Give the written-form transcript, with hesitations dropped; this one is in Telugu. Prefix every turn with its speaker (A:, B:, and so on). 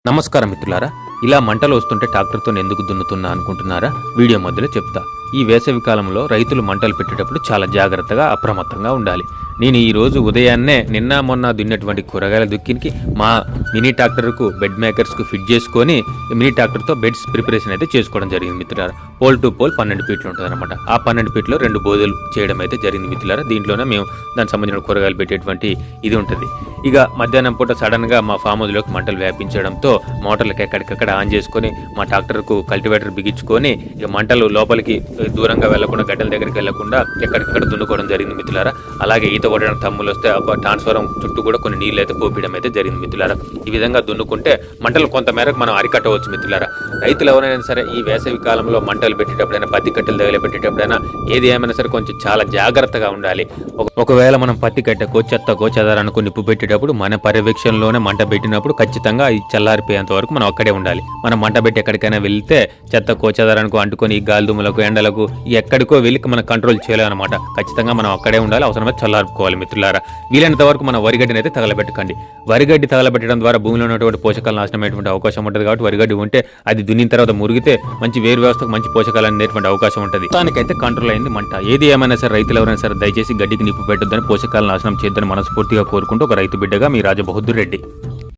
A: నమస్కారం మిత్రులారా. ఇలా మంటలు వస్తుంటే ట్రాక్టర్తో ఎందుకు దున్నుతున్నా అనుకుంటున్నారా? వీడియో మధ్యలో చెప్తా. ఈ వేసవి కాలంలో రైతులు మంటలు పెట్టేటప్పుడు చాలా జాగ్రత్తగా అప్రమత్తంగా ఉండాలి. నేను ఈ రోజు ఉదయాన్నే నిన్న మొన్న దున్నటువంటి కూరగాయల దుక్కినికి మా మినీ ట్రాక్టర్కు బెడ్ మేకర్స్కు ఫిట్ చేసుకొని మినీ ట్రాక్టర్తో బెడ్స్ ప్రిపరేషన్ అయితే చేసుకోవడం జరిగింది మిత్రులారా. పోల్ టు పోల్ 12 ఫీట్లు ఉంటుంది అనమాట. ఆ 12 ఫీట్లో 2 బోధలు చేయడం అయితే జరిగింది మిత్రులారా. దీంట్లోనే మేము దానికి సంబంధించిన కూరగాయలు పెట్టేటువంటి ఇది ఉంటుంది. ఇక మధ్యాహ్నం పూట సడన్గా మా ఫామ్ హౌస్లోకి మంటలు వ్యాపించడంతో మోటార్లకు ఎక్కడికక్కడ ఆన్ చేసుకొని మా ట్రాక్టర్కు కల్టివేటర్ బిగించుకొని ఇక మంటలు లోపలికి దూరంగా వెళ్లకుండా గడ్డల దగ్గరికి వెళ్లకుండా ఎక్కడికక్కడ దున్నుకోవడం జరిగింది మిత్రులారా. అలాగే ఈత కొట్టడానికి తమ్ములు వస్తే ఒక ట్రాన్స్ఫారం చుట్టూ కూడా కొన్ని నీళ్ళు అయితే పోపీయడం అయితే జరిగింది మిత్రులారా. ఈ విధంగా దున్నుకుంటే మంటలు కొంత మేరకు మనం అరికట్టవచ్చు మిత్రులారా. రైతులు ఎవరైనా సరే ఈ వేసవి కాలంలో మంటలు పెట్టేటప్పుడైనా పత్తి కట్టెలు తగిలిపెట్టేటప్పుడైనా ఏది ఏమైనా సరే కొంచెం చాలా జాగ్రత్తగా ఉండాలి. ఒకవేళ మనం పత్తి కట్టెకో చెత్తకో చెదారానికి నిప్పు పెట్టేటప్పుడు మన పర్యవేక్షణలోనే మంట పెట్టినప్పుడు ఖచ్చితంగా ఈ చల్లారిపోయేంత వరకు మనం అక్కడే ఉండాలి. మనం మంట పెట్టి ఎక్కడికైనా వెళ్తే చెత్తకో చెదారానికి అంటుకొని ఈ గాలిదుమ్మలకు ఎండలకు ఎక్కడికో వెళ్ళి మనం కంట్రోల్ చేయలేమన్నమాట. ఖచ్చితంగా మనం అక్కడే ఉండాలి. అవసరమైతే చల్లార్పుకోవాలి మిత్రులారా. వీలైనంత వరకు మన వరిగడ్డిని అయితే తగలబెట్టకండి. వరిగడ్డి తగలబెట్టడం ద్వారా భూమిలో ఉన్నటువంటి పోషకాలు నాశనమైనటువంటి అవకాశం ఉంటుంది. కాబట్టి వరిగడ్డి ఉంటే అది దున్నిన తర్వాత మురిగితే మంచి వేరు వ్యవస్థకు మంచి పోషకాలు అనేటువంటి అవకాశం ఉంటుంది. దానికైతే కంట్రోల్ అయింది మంట. ఏది ఏమైనా సరే రైతులు ఎవరైనా సరే దయచేసి గడ్డికి నిప్పు పెట్టొద్దని, పోషకాలను నాశనం చేయొద్దని మనస్ఫూర్తిగా కోరుకుంటూ ఒక రైతు బిడ్డగా మీ రాజబహదూర్ రెడ్డి.